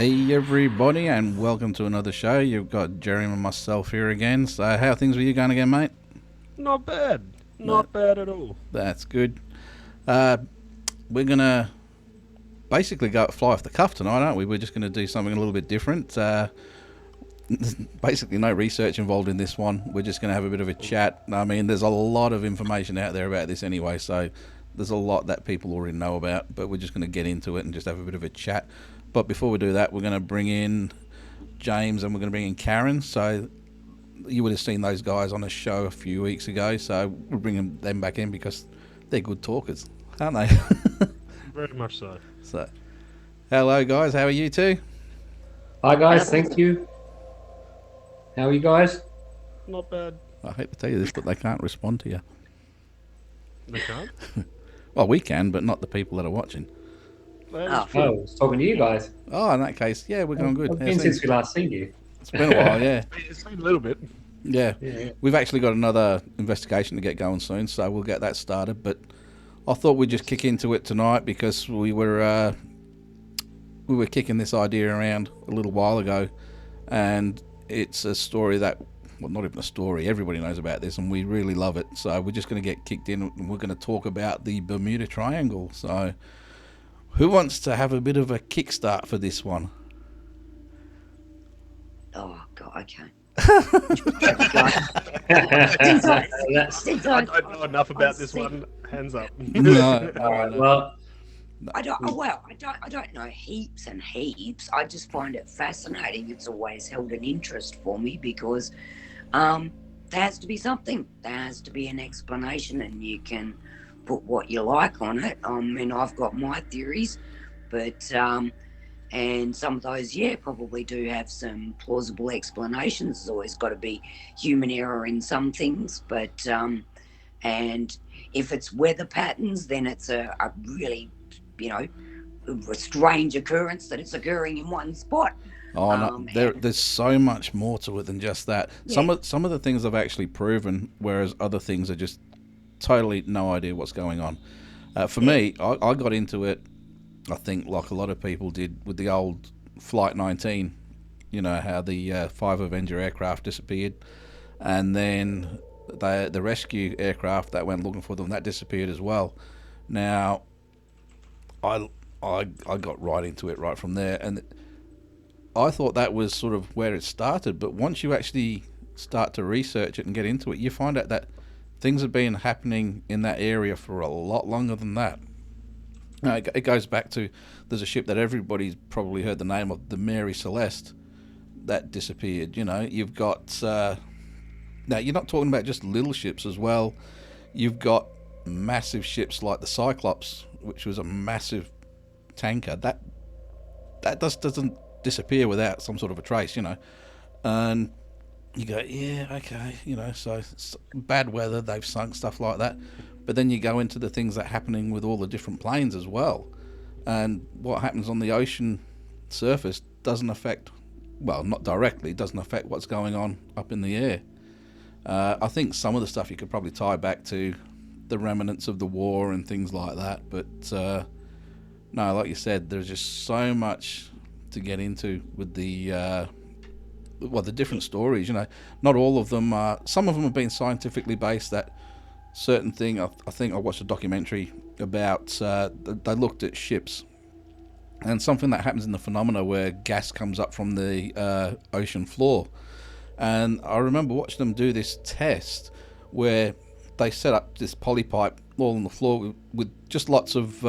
Hey everybody, and welcome to another show. You've got Jerry and myself here again. So, how are things with you going again, mate? Not bad. That Not bad at all. that's good. Uh, we're gonna basically go fly off the cuff tonight, aren't we? We're just gonna do something a little bit different. There's basically no research involved in this one. We're just gonna have a bit of a chat. I mean, there's a lot of information out there about this anyway, so there's a lot that people already know about. But we're just gonna get into it and just have a bit of a chat. But before we do that, we're gonna bring in James and we're gonna bring in Karen. So you would have seen those guys on a show a few weeks ago, so we're bringing them back in because they're good talkers, aren't they? Very much so. So, hello guys, how are you two? Hi guys, thank you. How are you guys? Not bad. I hate to tell you this, but they can't respond to you. They can't. Well, we can, but not the people that are watching. That Oh. is true. Oh, I was talking to you guys. Oh, in that case, yeah, we're going good. It's Yeah, been since we last seen you. it's been a while, yeah. It's been a little bit. Yeah. Yeah. We've actually got another investigation to get going soon, so we'll get that started. But I thought we'd just kick into it tonight because we were kicking this idea around a little while ago, and it's a story that, well, not even a story, everybody knows about this, and we really love it. So we're just going to get kicked in, and we're going to talk about the Bermuda Triangle. So who wants to have a bit of a kickstart for this one? Oh God, okay. I don't know enough about this one. Hands up. No, All right. Well, I don't know heaps and heaps. I just find it fascinating. It's always held an interest for me because there has to be something. There has to be an explanation, and you can put what you like on it. And I've got my theories, but and some of those, yeah, probably do have some plausible explanations. There's always got to be human error in some things, but and if it's weather patterns, then it's a really, a strange occurrence that it's occurring in one spot. Oh no, there's so much more to it than just that. Yeah. Some of the things I've actually proven, whereas other things are just totally no idea what's going on. For me, I got into it, I think, like a lot of people did with the old Flight 19. You know how the 5 Avenger aircraft disappeared, and then the rescue aircraft that went looking for them, that disappeared as well. Now, I got right into it right from there, and I thought that was sort of where it started. But once you actually start to research it and get into it, you find out that things have been happening in that area for a lot longer than that. Now, it goes back to, there's a ship that everybody's probably heard the name of, the Mary Celeste, that disappeared. You know, you've got now you're not talking about just little ships as well. You've got massive ships like the Cyclops, which was a massive tanker that doesn't disappear without some sort of a trace, and you go, yeah, okay, so it's bad weather, they've sunk, stuff like that. But then you go into the things that are happening with all the different planes as well, and what happens on the ocean surface doesn't affect, well, not directly, doesn't affect what's going on up in the air. I think some of the stuff you could probably tie back to the remnants of the war and things like that, but no, like you said, there's just so much to get into with the different stories. Not all of them are. Some of them have been scientifically based. That certain thing, I think I watched a documentary about. They looked at ships and something that happens in the phenomena where gas comes up from the ocean floor. And I remember watching them do this test where they set up this poly pipe all on the floor with just lots of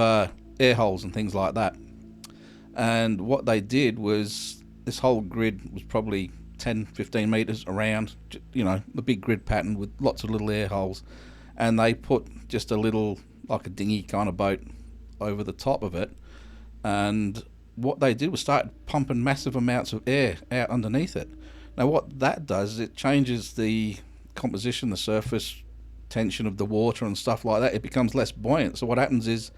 air holes and things like that. And what they did was, this whole grid was probably 10, 15 meters around, the big grid pattern with lots of little air holes. And they put just a little, like a dinghy kind of boat over the top of it. And what they did was start pumping massive amounts of air out underneath it. Now, what that does is it changes the composition, the surface tension of the water and stuff like that. It becomes less buoyant. So what happens is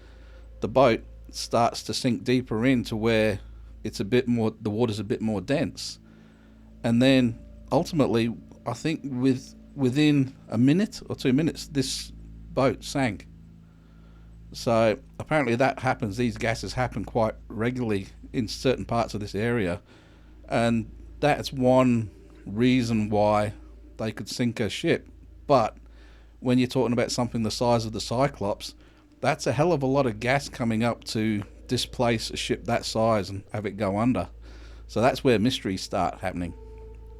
the boat starts to sink deeper into where it's a bit more, the water's a bit more dense. And then ultimately, I think within a minute or 2 minutes, this boat sank. So apparently that happens. These gases happen quite regularly in certain parts of this area, and that's one reason why they could sink a ship. But when you're talking about something the size of the Cyclops, that's a hell of a lot of gas coming up to displace a ship that size and have it go under. So that's where mysteries start happening.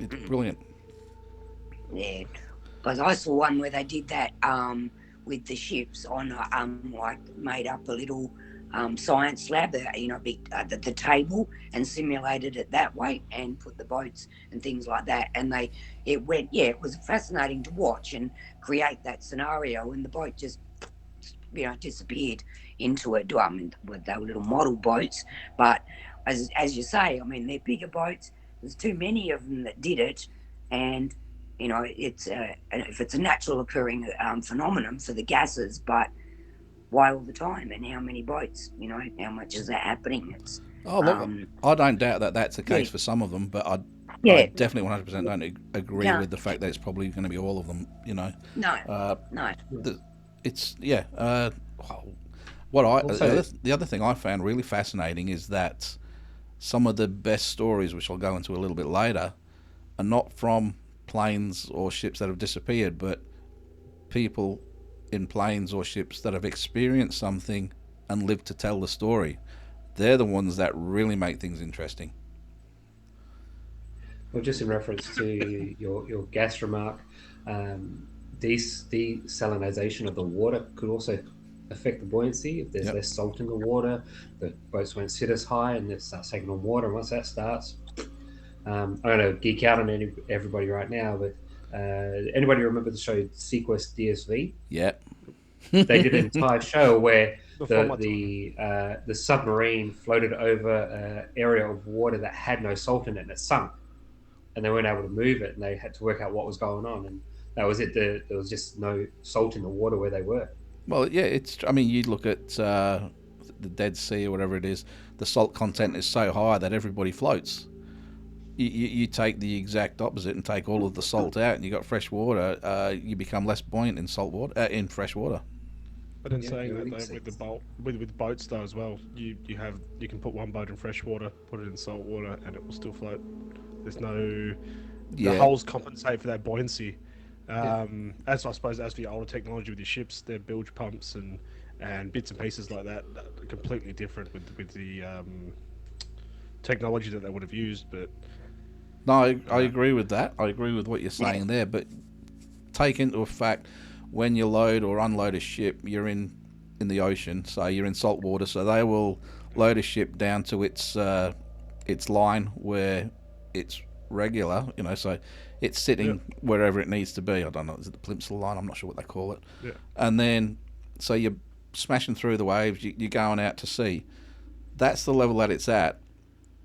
It's brilliant. Yeah, because I saw one where they did that with the ships on like made up a little science lab, the table, and simulated it that way, and put the boats and things like that, and it was fascinating to watch and create that scenario, and the boat just disappeared into it. I mean, they were little model boats, but as you say, I mean, they're bigger boats. There's too many of them that did it, and it's if it's a natural occurring phenomenon for the gases, but why all the time, and how many boats? How much is that happening? It's Oh, look, I don't doubt that that's the case for some of them, but I definitely 100% don't agree with the fact that it's probably going to be all of them. No. The other thing I found really fascinating is that some of the best stories, which I'll go into a little bit later, are not from planes or ships that have disappeared, but people in planes or ships that have experienced something and lived to tell the story. They're the ones that really make things interesting. Well, just in reference to your gas remark, desalinization of the water could also affect the buoyancy. If there's less salt in the water, the boats won't sit as high and they start taking on water. And once that starts, I'm going to geek out on everybody right now, but anybody remember the show Sequest DSV? Yeah. They did an entire show where the submarine floated over an area of water that had no salt in it, and it sunk. And they weren't able to move it, and they had to work out what was going on. And that was it. There was just no salt in the water where they were. Well, yeah, you look at the Dead Sea or whatever it is, the salt content is so high that everybody floats. You take the exact opposite and take all of the salt out, and you got fresh water. You become less buoyant in salt water, in fresh water. But in saying that though, with boats though as well, you can put one boat in fresh water, put it in salt water, and it will still float. There's no the hulls compensate for that buoyancy. As I suppose as for the older technology with your ships, their bilge pumps and bits and pieces like that are completely different with the technology that they would have used. But no, I agree with that. I agree with what you're saying there. But take into effect, when you load or unload a ship, you're in the ocean, so you're in salt water. So they will load a ship down to its line where it's regular, so it's sitting wherever it needs to be. I don't know, is it the plimsoll line? I'm not sure what they call it. Yeah. And then, so you're smashing through the waves, you're going out to sea. That's the level that it's at.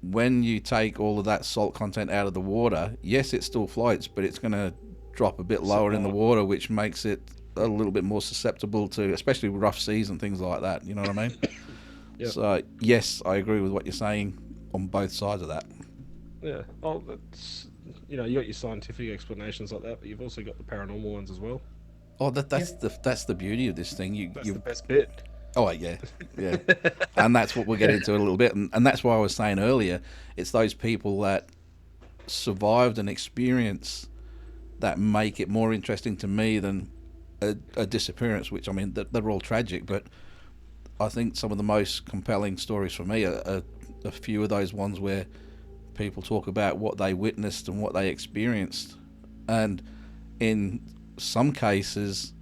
When you take all of that salt content out of the water, yes, it still floats, but it's going to drop a bit lower in the water, which makes it a little bit more susceptible to, especially rough seas and things like that. You know what I mean? So, yes, I agree with what you're saying on both sides of that. Yeah. Oh, that's you got your scientific explanations like that, but you've also got the paranormal ones as well. Oh, that's the beauty of this thing. That's the best bit. Oh yeah, and that's what we'll get into a little bit, and that's why I was saying earlier, it's those people that survived an experience that make it more interesting to me than a disappearance. Which, I mean, they're all tragic, but I think some of the most compelling stories for me are a few of those ones where people talk about what they witnessed and what they experienced, and in some cases,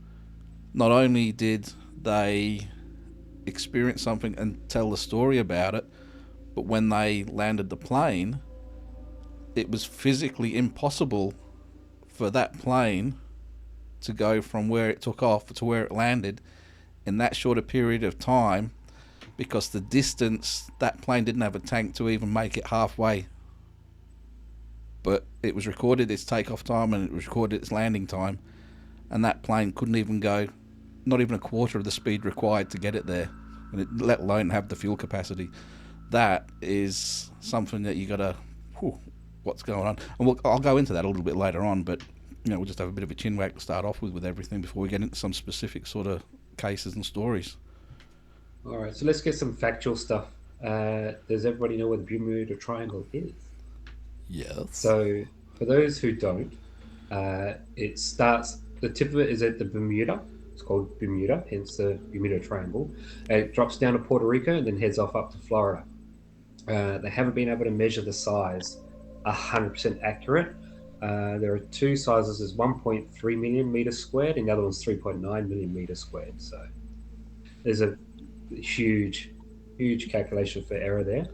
not only did they experience something and tell the story about it, but when they landed the plane, it was physically impossible for that plane to go from where it took off to where it landed in that short a period of time, because the distance, that plane didn't have a tank to even make it halfway. But it was recorded its takeoff time and it was recorded its landing time, and that plane couldn't even go not even a quarter of the speed required to get it there, and let alone have the fuel capacity. That is something that you gotta, what's going on? And I'll go into that a little bit later on, but we'll just have a bit of a chin wag to start off with everything before we get into some specific sort of cases and stories. All right, so let's get some factual stuff. Does everybody know what the Bermuda Triangle is? Yes. So, for those who don't, it starts. The tip of it is at the Bermuda. It's called Bermuda, hence the Bermuda Triangle. It drops down to Puerto Rico and then heads off up to Florida. They haven't been able to measure the size 100% accurate. There are two sizes. There's 1.3 million meters squared, and the other one's 3.9 million meters squared. So there's a huge, huge calculation for error there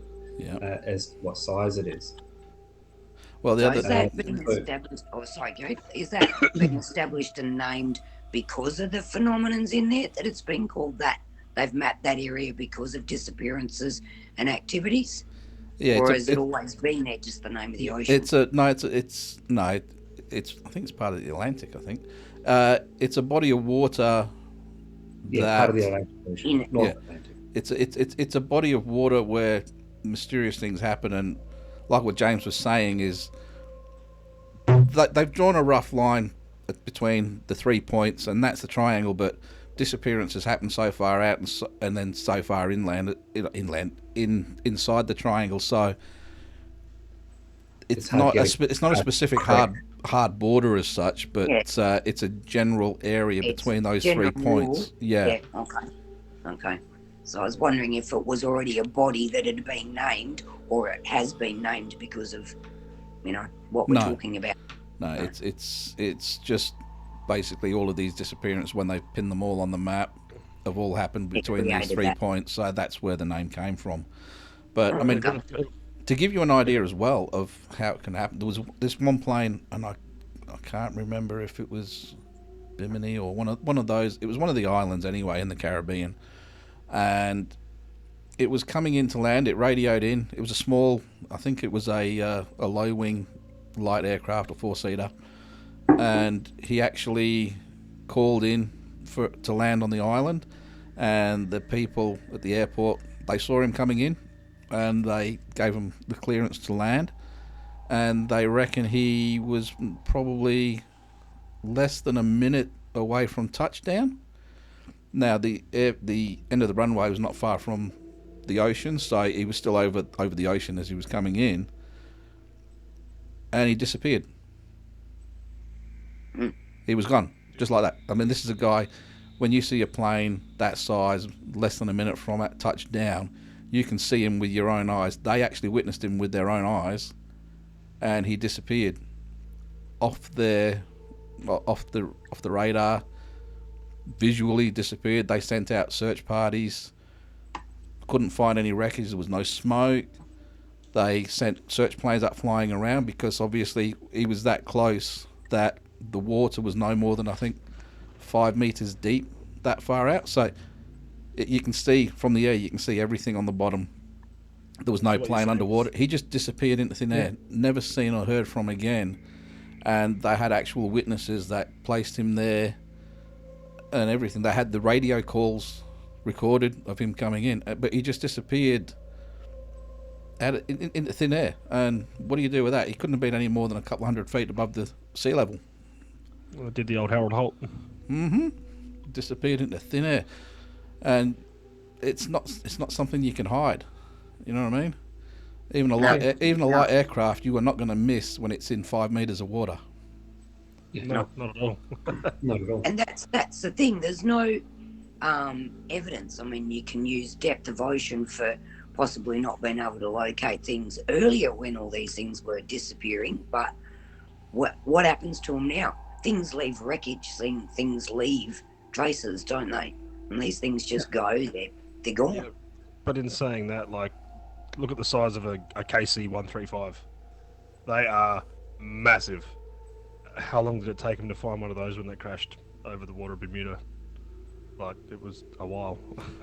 as to what size it is. Well, so is that been established? Oh, sorry, Gary. Is that been established and named because of the phenomenons in there that it's been called that? They've mapped that area because of disappearances and activities. Yeah, or has it always been there? Just the name of the ocean. It's I think it's part of the Atlantic. I think it's a body of water. Part of the Atlantic Ocean. North Atlantic. It's a body of water where mysterious things happen, and like what James was saying is they've drawn a rough line between the 3 points, and that's the triangle. But disappearances happen so far out and then so far inside the triangle. So it's not a specific hard border as such, but it's a general area between those 3 points. Yeah. Okay. So I was wondering if it was already a body that had been named, or it has been named because of, what we're talking about. No, it's just basically all of these disappearances, when they pin them all on the map, have all happened between these 3 points. So that's where the name came from. But I mean, to give you an idea as well of how it can happen, there was this one plane, and I can't remember if it was Bimini or one of those. It was one of the islands anyway in the Caribbean, and it was coming into land. It radioed in. It was a small, I think it was a low wing light aircraft, a 4-seater, and he actually called in to land on the island, and the people at the airport, they saw him coming in, and they gave him the clearance to land, and they reckon he was probably less than a minute away from touchdown. Now the end of the runway was not far from the ocean, so he was still over the ocean as he was coming in, and he disappeared. He was gone, just like that. I mean, this is a guy, when you see a plane that size, less than a minute from it touchdown, you can see him with your own eyes. They actually witnessed him with their own eyes, and he disappeared off the radar. Visually disappeared. They sent out search parties. Couldn't find any wreckage. There was no smoke. They sent search planes up flying around because obviously he was that close that the water was no more than, I think, 5 meters deep that far out. So you can see from the air, you can see everything on the bottom. There was no plane underwater. He just disappeared into thin air. Never seen or heard from again. And they had actual witnesses that placed him there and everything. They had the radio calls recorded of him coming in, but he just disappeared into thin air. And what do you do with that? He couldn't have been any more than a couple 100 feet above the sea level. Well, did the old Harold Holt. Disappeared into thin air. And it's not something you can hide. You know what I mean? Even a light aircraft, you are not going to miss when it's in 5 meters of water. No, not at all. Not at all. And that's the thing. There's no evidence. I mean, you can use depth of ocean for possibly not being able to locate things earlier when all these things were disappearing. But what happens to them now? Things leave wreckage. Things leave traces, don't they? And these things just go. They're gone. Yeah, but in saying that, like, look at the size of a KC-135. They are massive. How long did it take them to find one of those when they crashed over the water of Bermuda? Like, it was a while.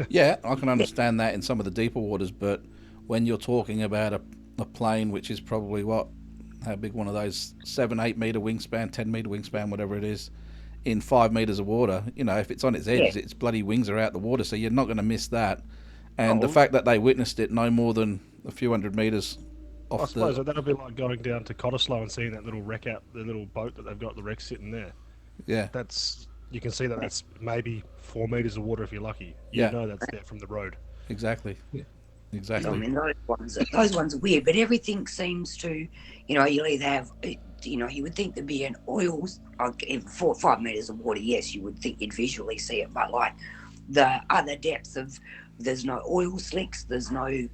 Yeah, I can understand that in some of the deeper waters, but when you're talking about a plane which is probably how big one of those, 7-8 meter wingspan, 10 meter wingspan, whatever it is, in 5 meters of water, if it's on its edge, its bloody wings are out the water, so you're not going to miss that. And the fact that they witnessed it no more than a few 100 meters off. I suppose that'll be like going down to Cottesloe and seeing that little wreck out, the little boat that they've got the wreck sitting there. Yeah, that's you can see that that's maybe 4 meters of water if you're lucky. You know that's there from the road. Exactly. Yeah. Exactly. I mean, those ones are weird, but everything seems to, you'll either have, you would think there'd be an oil, like 4 or 5 meters of water, yes, you would think you'd visually see it, but like the other depths of, there's no oil slicks, there's no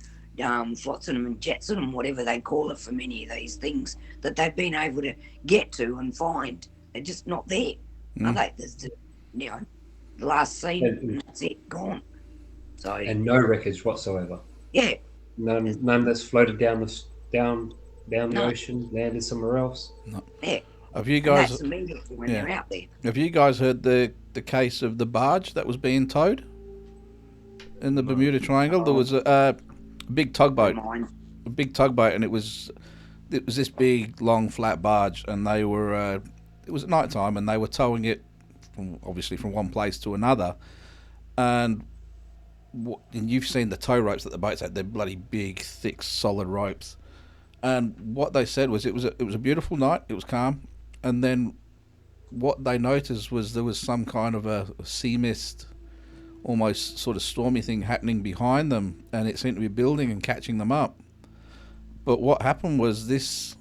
flotsam and jetsam, whatever they call it for many of these things that they've been able to get to and find. They're just not there. Are they? There's the last scene, and that's it, gone. So and no wreckage whatsoever. Yeah. None that's floated down the ocean, landed somewhere else. No. Yeah. Have you guys? And that's immediately when they're out there. Have you guys heard the case of the barge that was being towed in the Bermuda Triangle? There was a big tugboat, and it was this big, long, flat barge, and they were. It was at night time, and they were towing it from one place to another, and you've seen the tow ropes that the boats had. They're bloody big, thick, solid ropes. And what they said was it was a beautiful night. It was calm, and then what they noticed was there was some kind of a sea mist, almost sort of stormy thing happening behind them, and it seemed to be building and catching them up. But what happened was this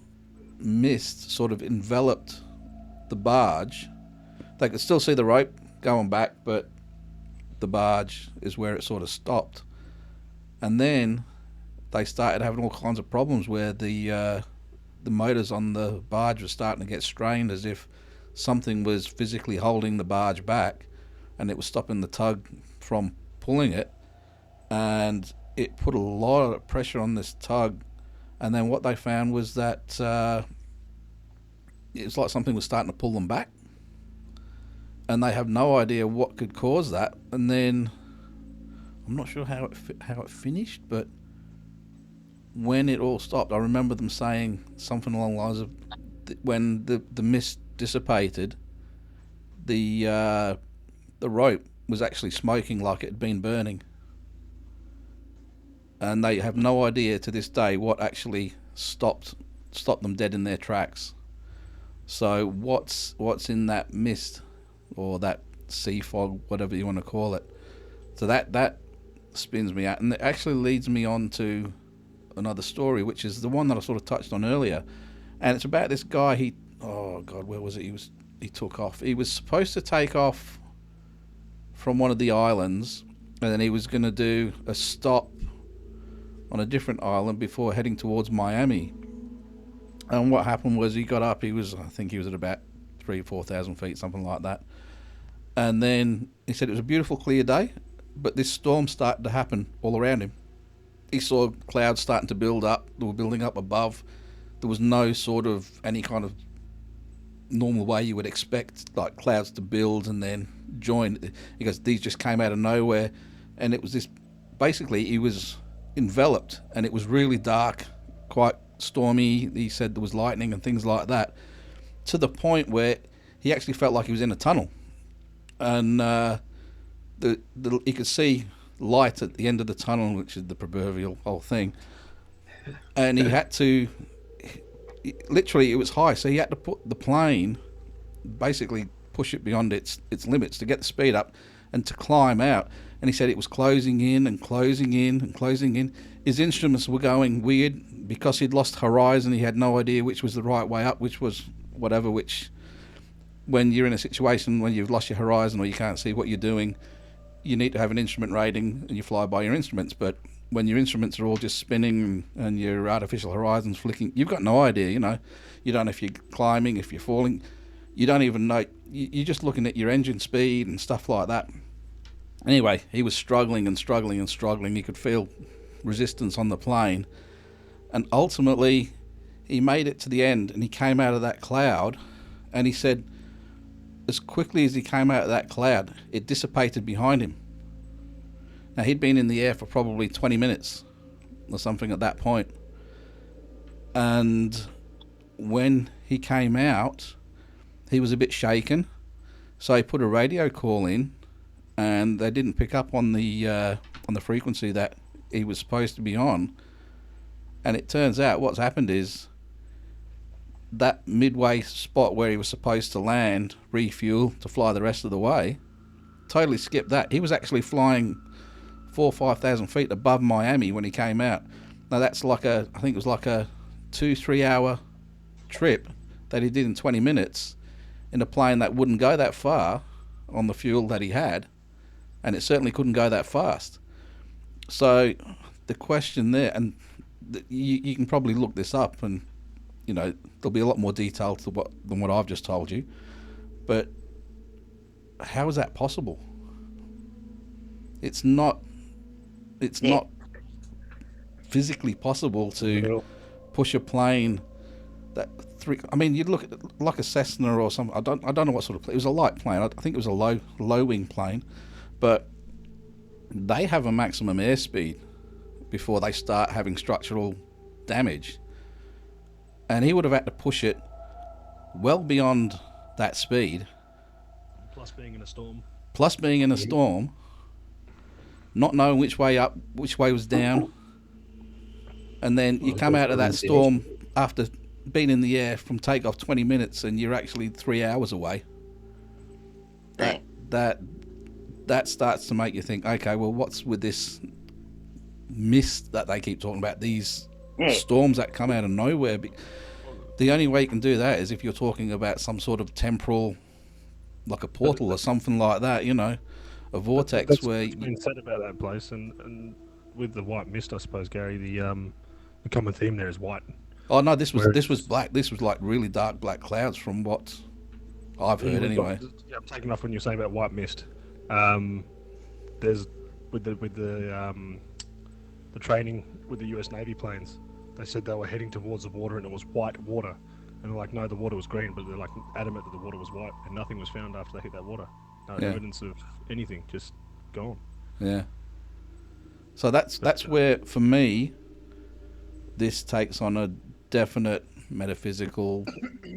mist sort of enveloped the barge. They could still see the rope going back, but the barge is where it sort of stopped. And then they started having all kinds of problems where the motors on the barge were starting to get strained, as if something was physically holding the barge back, and it was stopping the tug from pulling it, and it put a lot of pressure on this tug. And then what they found was that it was like something was starting to pull them back, and they have no idea what could cause that. And then I'm not sure how it finished, but when it all stopped, I remember them saying something along the lines of when the mist dissipated, the rope was actually smoking like it had been burning, and they have no idea to this day what actually stopped them dead in their tracks. So what's in that mist, or that sea fog, whatever you want to call it? So that spins me out, and it actually leads me on to another story, which is the one that I sort of touched on earlier, and it's about this guy. Where was it? He took off. He was supposed to take off from one of the islands, and then he was going to do a stop on a different island before heading towards Miami. And what happened was he got up. I think he was at about 3,000 or 4,000 feet, something like that. And then he said it was a beautiful, clear day, but this storm started to happen all around him. He saw clouds starting to build up. They were building up above. There was no sort of any kind of normal way you would expect like clouds to build and then join. He goes, these just came out of nowhere, and it was this. Basically, he was enveloped, and it was really dark, quite stormy. He said there was lightning and things like that, to the point where he actually felt like he was in a tunnel, and he could see light at the end of the tunnel, which is the proverbial whole thing. And he had to, literally, it was high, so he had to put the plane, basically push it beyond its limits to get the speed up and to climb out. And he said it was closing in and closing in and closing in. His instruments were going weird because he'd lost horizon. He had no idea which was the right way up, which was whatever, which when you're in a situation when you've lost your horizon or you can't see what you're doing, you need to have an instrument rating and you fly by your instruments. But when your instruments are all just spinning and your artificial horizon's flicking, you've got no idea, you know. You don't know if you're climbing, if you're falling. You don't even know. You're just looking at your engine speed and stuff like that. Anyway, he was struggling and struggling and struggling. He could feel resistance on the plane. And ultimately, he made it to the end, and he came out of that cloud, and he said, as quickly as he came out of that cloud, it dissipated behind him. Now, he'd been in the air for probably 20 minutes or something at that point. And when he came out, he was a bit shaken. So he put a radio call in, and they didn't pick up on the frequency that he was supposed to be on. And it turns out what's happened is that midway spot where he was supposed to land, refuel to fly the rest of the way, totally skipped that. He was actually flying 4,000 or 5,000 feet above Miami when he came out. Now that's like I think it was like a 2-3 hour trip that he did in 20 minutes in a plane that wouldn't go that far on the fuel that he had, and it certainly couldn't go that fast. So the question there, and you can probably look this up, and there'll be a lot more detail than what I've just told you, but how is that possible? It's not physically possible to push a plane that you'd look at like a Cessna or something. I don't know what sort of plane. It was a light plane. I think it was a low wing plane, but they have a maximum airspeed before they start having structural damage, and he would have had to push it well beyond that speed. Plus being in a storm. Not knowing which way up, which way was down, and then you come out of that storm after being in the air from takeoff 20 minutes, and you're actually 3 hours away. That starts to make you think, okay, well, what's with this mist that they keep talking about? These storms that come out of nowhere. The only way you can do that is if you're talking about some sort of temporal, like a portal or something like that, a vortex. That's where what's been said about that place, and with the white mist, I suppose, Gary, the common theme there is white. Oh no, this was black. This was like really dark black clouds, from what I've heard anyway. I'm taking off when you're saying about white mist. There's with the training with the US Navy planes, they said they were heading towards the water and it was white water, and they're like, no, the water was green, but they're like adamant that the water was white, and nothing was found after they hit that water. No evidence of anything, just gone. Yeah. So that's where, for me, this takes on a definite metaphysical,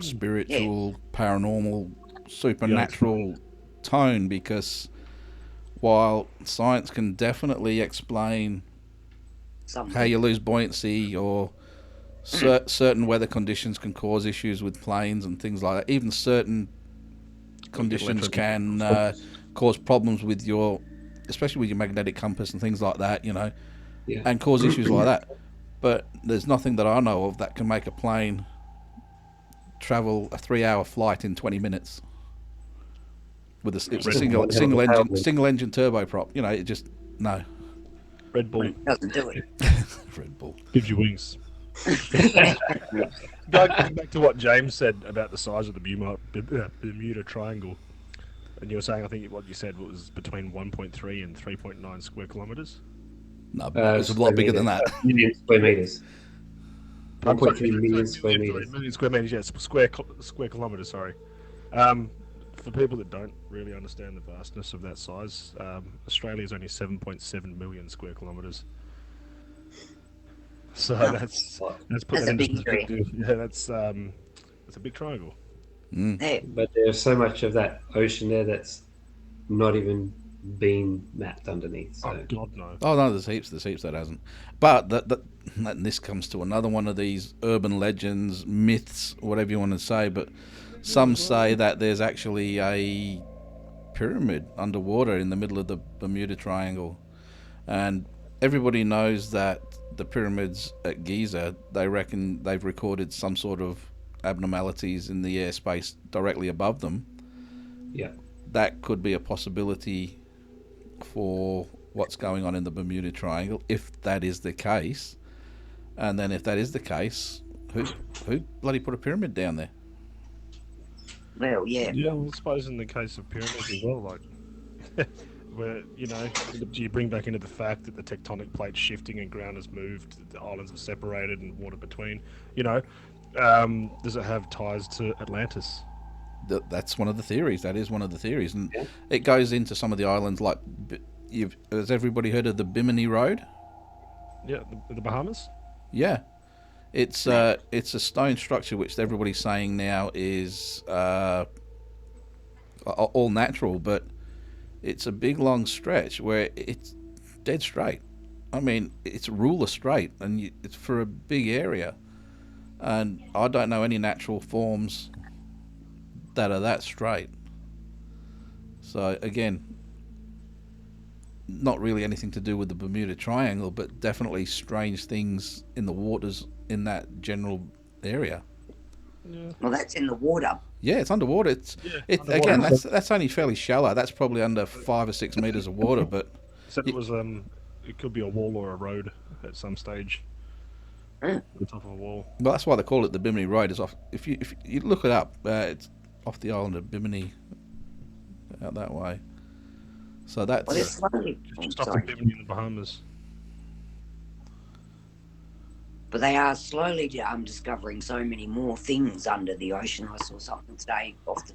spiritual, paranormal, supernatural tone, because while science can definitely explain how you lose buoyancy, or certain weather conditions can cause issues with planes and things like that, even certain conditions can cause problems with especially with your magnetic compass and things like that, and cause issues like that. But there's nothing that I know of that can make a plane travel a 3-hour flight in 20 minutes with a single engine turboprop. It just no. Red Bull doesn't do it. Red Bull gives you wings. Going back to what James said about the size of the Bermuda Triangle, and you were saying, I think what you said was between 1.3 and 3.9 square kilometers. No, it's a lot bigger than that. Million square meters. 1.3 million square meters. Million square meters, yes. Square kilometers, sorry. For people that don't really understand the vastness of that size, Australia is only 7.7 million square kilometers. So that's a big triangle. Yeah, that's a big triangle. But there's so much of that ocean there that's not even been mapped underneath. So. Oh God, no! Oh no, there's heaps that hasn't. But and this comes to another one of these urban legends, myths, whatever you want to say. But some say that there's actually a pyramid underwater in the middle of the Bermuda Triangle, and everybody knows that the pyramids at Giza, they reckon they've recorded some sort of abnormalities in the airspace directly above them. Yeah, that could be a possibility for what's going on in the Bermuda Triangle, if that is the case. And then if that is the case, who bloody put a pyramid down there? Well, yeah. Yeah, I suppose in the case of pyramids as well, like where do you bring back into the fact that the tectonic plate's shifting and ground has moved, the islands have separated and water between. Does it have ties to Atlantis? That's one of the theories. That is one of the theories, and it goes into some of the islands. Like, has everybody heard of the Bimini Road? Yeah, the Bahamas. Yeah, it's a stone structure which everybody's saying now is all natural, but it's a big long stretch where it's dead straight. I mean, it's ruler straight, and it's for a big area. and I don't know any natural forms that are that straight. So again, not really anything to do with the Bermuda Triangle, but definitely strange things in the waters in that general area. Yeah. Well, that's in the water. Yeah, it's underwater. Underwater. Again, that's only fairly shallow. That's probably under 5 or 6 meters of water. But Said it was it could be a wall or a road at some stage. On top of a wall. well, that's why they call it the Bimini Road. Is off. If you look it up, it's off the island of Bimini, out that way. So that's Well, it's slowly. Just off the Bimini in the Bahamas. But they are slowly discovering so many more things under the ocean. I saw something today off the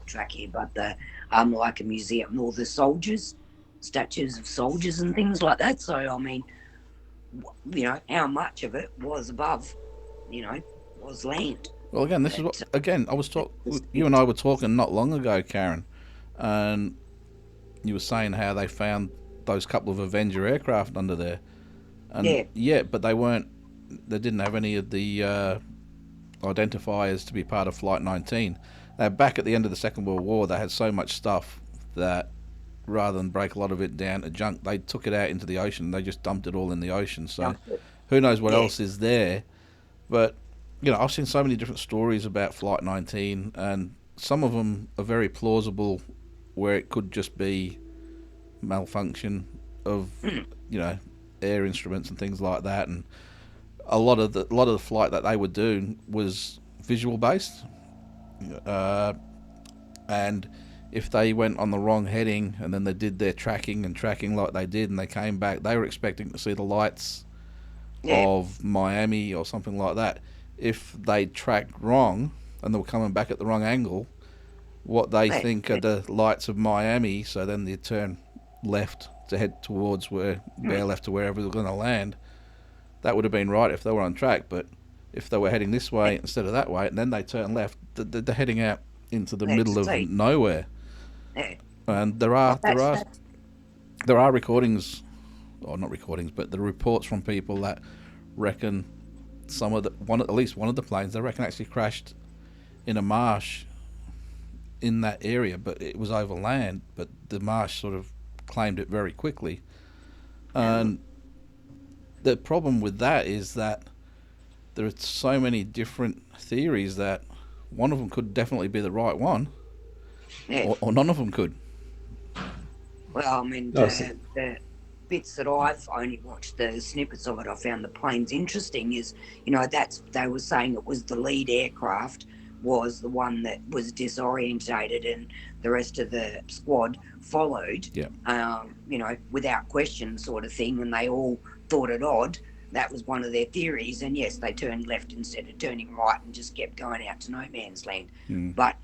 track here, but the like a museum, all the soldiers, statues of soldiers and things like that. So I mean, you know, how much of it was above, you know, was land. well. Again, this is what I was talking. You and I were talking not long ago, Karen, and you were saying how they found those couple of Avenger aircraft under there. And yeah, but they weren't. They didn't have any of the identifiers to be part of Flight 19. Back at the end of the Second World War, they had so much stuff that rather than break a lot of it down to junk, they took it out into the ocean. They just dumped it all in the ocean. So who knows what else is there. But, you know, I've seen so many different stories about Flight 19, and some of them are very plausible where it could just be malfunction of, you know, air instruments and things like that. And a lot of the flight that they were doing was visual based, and if they went on the wrong heading and then they did their tracking like they did, and they came back, they were expecting to see the lights of Miami or something like that. If they tracked wrong and they were coming back at the wrong angle, what they think are the lights of Miami, so then they turn left to head towards where bear left to wherever they're going to land. That would have been right if they were on track, but if they were heading this way instead of that way, and then they turn left, they're heading out into the middle of nowhere. And there are recordings, or not recordings, but the reports from people that reckon at least one of the planes, they reckon actually crashed in a marsh in that area, but it was over land, but the marsh sort of claimed it very quickly. And the problem with that is that there are so many different theories that one of them could definitely be the right one, or none of them could. Well, I mean, the bits that I've only watched, the snippets of it, I found the planes interesting. Is, you know, they were saying it was the lead aircraft was the one that was disorientated, and the rest of the squad followed. You know, without question, sort of thing, and they all thought it odd. That was one of their theories, and yes, they turned left instead of turning right and just kept going out to no man's land. But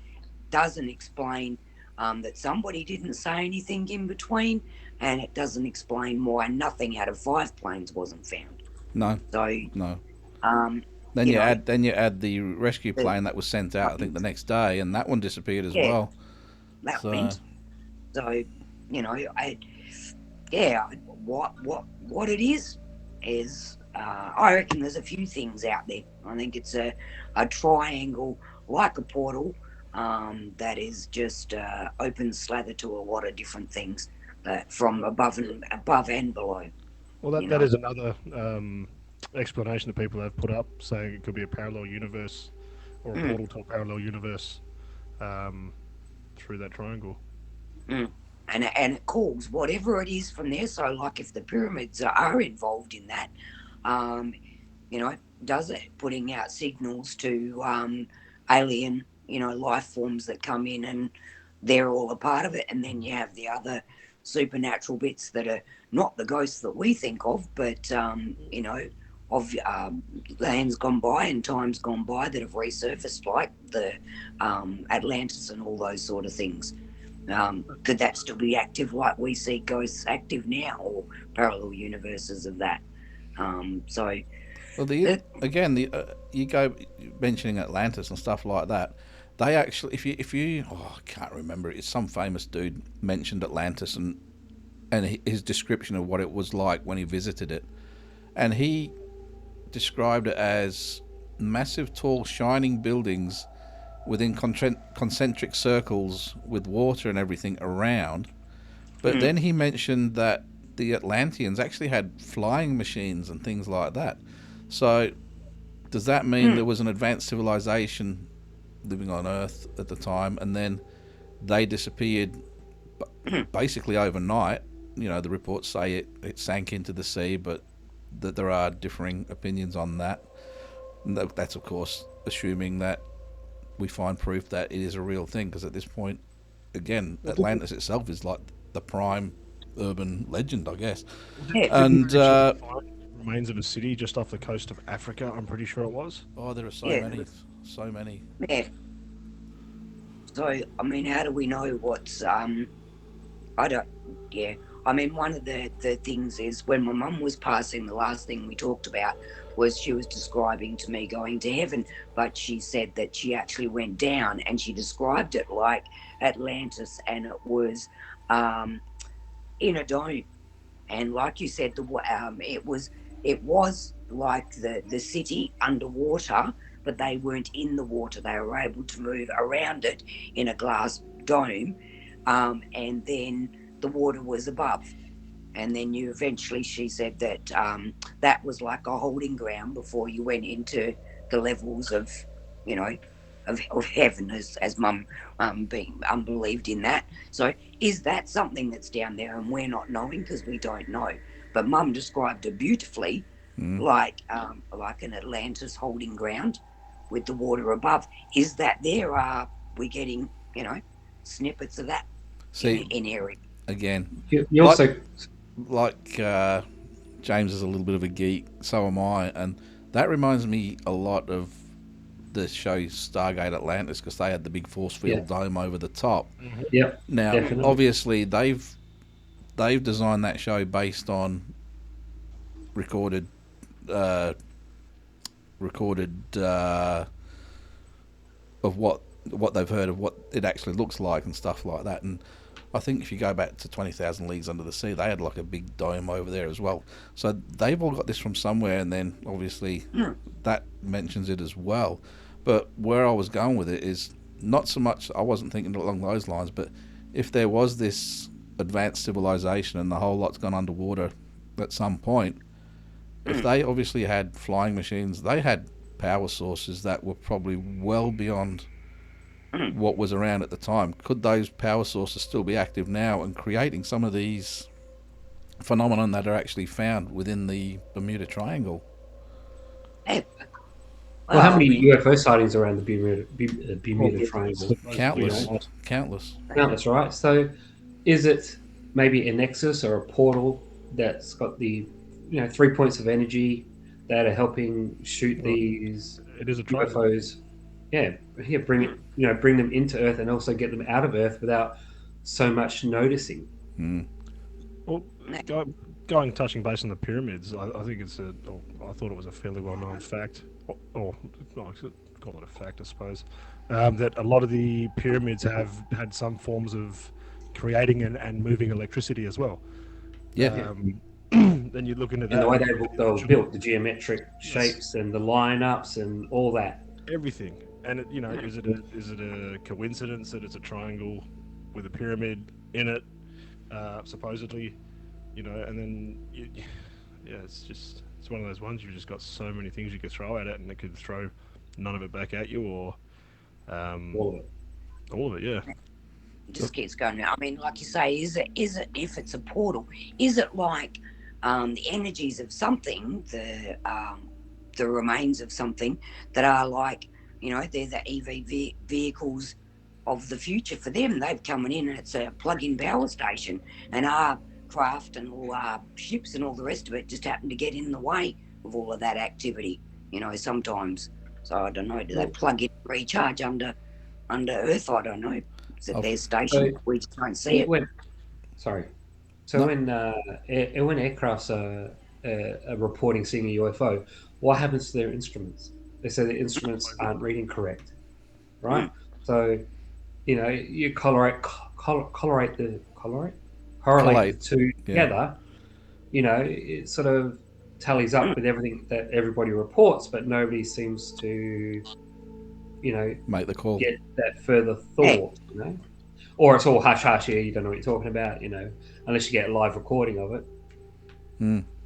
doesn't explain that somebody didn't say anything in between, and it doesn't explain why nothing out of 5 planes wasn't found. No. So no. Then you add the rescue plane that was sent out, I think, the next day, and that one disappeared as well. That went. So, you know, what it is I reckon there's a few things out there. I think it's a triangle like a portal that is just open slather to a lot of different things from above and below. Well, that is another explanation that people have put up, saying it could be a parallel universe or a portal to a parallel universe through that triangle. And it calls whatever it is from there. So, like, if the pyramids are involved in that, you know, does it putting out signals to alien, you know, life forms that come in, and they're all a part of it. And then you have the other supernatural bits that are not the ghosts that we think of, but you know, of lands gone by and times gone by that have resurfaced, like the Atlantis and all those sort of things. Could that still be active like we see ghosts active now, or parallel universes of that? Well, you go mentioning Atlantis and stuff like that. They actually, if you I can't remember, it's some famous dude mentioned Atlantis and his description of what it was like when he visited it, and he described it as massive, tall, shining buildings within concentric circles with water and everything around. But then he mentioned that the Atlanteans actually had flying machines and things like that. So does that mean there was an advanced civilization living on Earth at the time, and then they disappeared basically overnight? You know, the reports say it sank into the sea, but that there are differing opinions on that. And that's, of course, assuming that we find proof that it is a real thing, because at this point, again, Atlantis itself is like the prime urban legend, I guess. And remains of a city just off the coast of Africa, I'm pretty sure it was. Oh, there are so many. Yeah. So, I mean, how do we know what's, I mean, one of the things is when my mum was passing, the last thing we talked about was she was describing to me going to heaven, but she said that she actually went down, and she described it like Atlantis, and it was in a dome. And like you said, it was like the city underwater, but they weren't in the water. They were able to move around it in a glass dome, and then the water was above. And then she said that that was like a holding ground before you went into the levels of, you know, of heaven, as Mum believed in that. So is that something that's down there and we're not knowing because we don't know? But Mum described it beautifully, like an Atlantis holding ground with the water above. Is that there? Are we getting, snippets of that in area? Again, you also James is a little bit of a geek, so am I, and that reminds me a lot of the show Stargate Atlantis, because they had the big force field dome over the top. Yeah. Now, definitely. obviously, they've designed that show based on recorded of what they've heard of what it actually looks like and stuff like that. And I think if you go back to 20,000 Leagues Under the Sea, they had like a big dome over there as well. So they've all got this from somewhere, and then obviously that mentions it as well. But where I was going with it is not so much, I wasn't thinking along those lines, but if there was this advanced civilization and the whole lot's gone underwater at some point, if they obviously had flying machines, they had power sources that were probably well beyond what was around at the time. Could those power sources still be active now and creating some of these phenomenon that are actually found within the Bermuda Triangle? Well, how many UFO sightings around the Bermuda Triangle? Countless, right? So is it maybe a nexus or a portal that's got the 3 points of energy that are helping shoot these UFOs? Bring them into Earth and also get them out of Earth without so much noticing. Well, touching base on the pyramids, I think I thought it was a fairly well-known fact, or call it a fact, I suppose, that a lot of the pyramids have had some forms of creating and moving electricity as well. Then you look into that. And the way they were built, the geometric shapes and the lineups and all that. Everything. And is it a coincidence that it's a triangle with a pyramid in it, supposedly, and then it's one of those ones you've just got so many things you could throw at it, and it could throw none of it back at you, or all of it, yeah. It just keeps going. I mean, like you say, is it if it's a portal? Is it like the energies of something, the remains of something that are like, they're the EV vehicles of the future for them? They've come in and it's a plug-in power station, and our craft and all our ships and all the rest of it just happen to get in the way of all of that activity, sometimes. So I don't know, do they plug in, recharge under Earth? I don't know. Is it their station? We just don't see it. When aircrafts are reporting seeing a UFO, what happens to their instruments? They say the instruments aren't reading correct, right? So, you correlate the two together. It sort of tallies up with everything that everybody reports, but nobody seems to, make the call, get that further thought, or it's all hush hush here. You don't know what you're talking about, unless you get a live recording of it.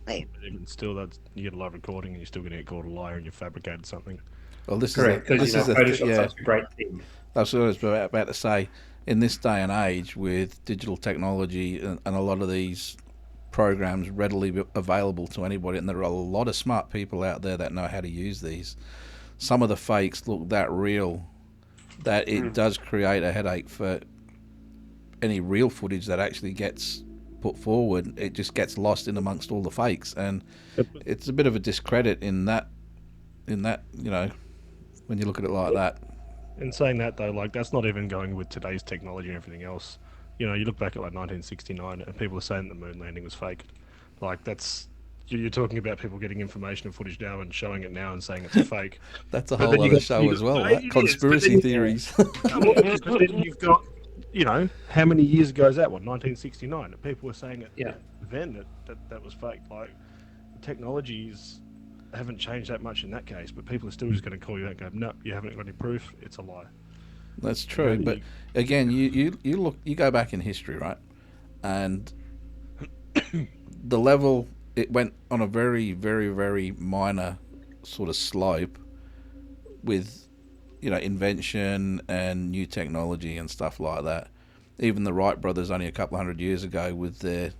But even still, you get a live recording, and you're still going to get called a liar, and you fabricated something. Well, this Correct, because Photoshop's such a great thing. That's what I was about to say. In this day and age, with digital technology and a lot of these programs readily available to anybody, and there are a lot of smart people out there that know how to use these. Some of the fakes look that real that it does create a headache for any real footage that actually gets put forward. It just gets lost in amongst all the fakes, and it's a bit of a discredit in that, when you look at it like that. In saying that, though, like, that's not even going with today's technology and everything else. You look back at like 1969, and people are saying the moon landing was fake. Like, that's you're talking about people getting information and footage now and showing it now and saying it's a fake. That's a whole other show as well. That conspiracy theories. But then you've got, how many years ago is that? 1969. People were saying it then that was fake. Like, technologies haven't changed that much in that case, but people are still just going to call you out and go, no, you haven't got any proof, it's a lie. That's true, but again, you go back in history, right? And the level, it went on a very, very, very minor sort of slope with, invention and new technology and stuff like that. Even the Wright brothers only a couple of 100 years ago with their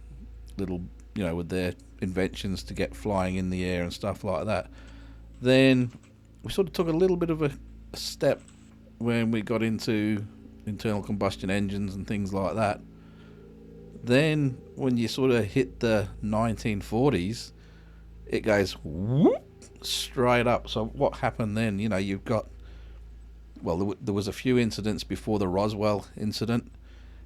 little, with their inventions to get flying in the air and stuff like that. Then we sort of took a little bit of a step when we got into internal combustion engines and things like that. Then when you sort of hit the 1940s, it goes whoop, straight up. So what happened then? You've got, there was a few incidents before the Roswell incident.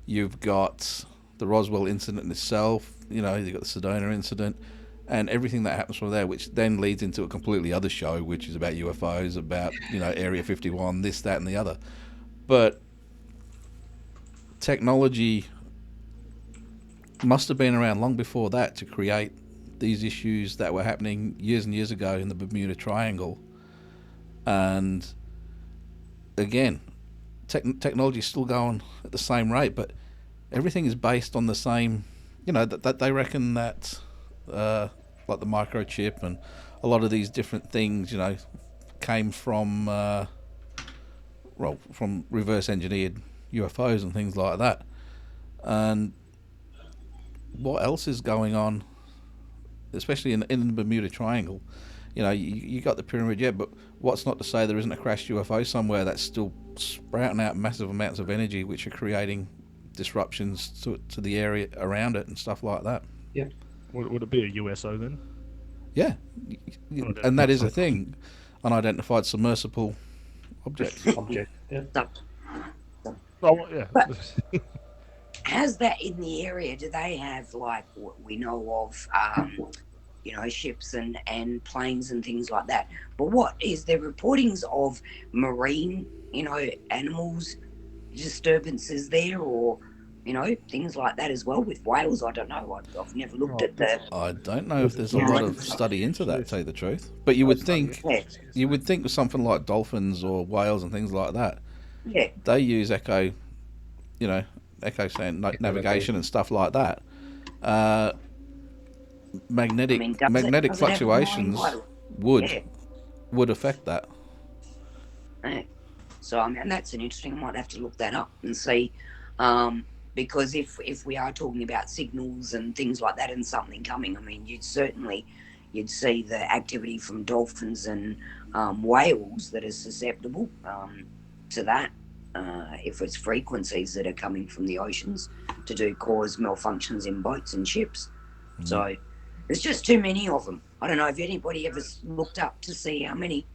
You've got the Roswell incident itself, you've got the Sedona incident, and everything that happens from there, which then leads into a completely other show, which is about UFOs, about, Area 51, this, that, and the other. But technology must have been around long before that to create these issues that were happening years and years ago in the Bermuda Triangle. And again, technology is still going at the same rate, but everything is based on the same, that they reckon that, like the microchip and a lot of these different things, came from, from reverse engineered UFOs and things like that. And what else is going on, especially in the Bermuda Triangle? You got the pyramid, but what's not to say there isn't a crashed UFO somewhere that's still sprouting out massive amounts of energy, which are creating disruptions to the area around it and stuff like that. Yeah. Would it be a USO then? Yeah. And that is a thing. Unidentified submersible object. Yeah. Oh, yeah. But has that in the area, do they have, like, what we know of, ships and planes and things like that? But what is there reportings of marine, animals, disturbances there, or things like that as well with whales? I don't know. I've never looked at that. I don't know if there's a lot of study into that, to tell you the truth. But you would think, with something like dolphins or whales and things like that, they use echo navigation and stuff like that. Magnetic fluctuations would affect that. Yeah. So that's an interesting. I might have to look that up and see, because if we are talking about signals and things like that and something coming, you'd see the activity from dolphins and whales that are susceptible to that. If it's frequencies that are coming from the oceans to cause malfunctions in boats and ships. So there's just too many of them. I don't know if anybody ever looked up to see how many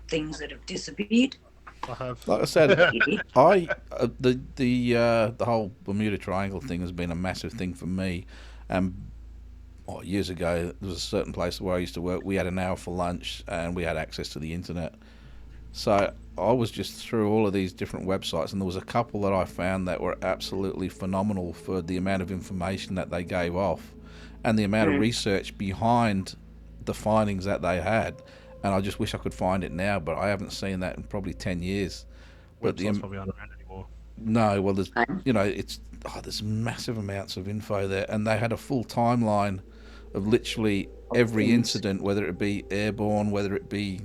things that have disappeared. I have. Like I said, the whole Bermuda Triangle thing has been a massive thing for me. Years ago, there was a certain place where I used to work. We had an hour for lunch and we had access to the internet. So I was just through all of these different websites, and there was a couple that I found that were absolutely phenomenal for the amount of information that they gave off and the amount of research behind the findings that they had, and I just wish I could find it now, but I haven't seen that in probably 10 years. But Website's probably aren't around anymore. No, well, there's there's massive amounts of info there, and they had a full timeline of literally every incident, whether it be airborne, whether it be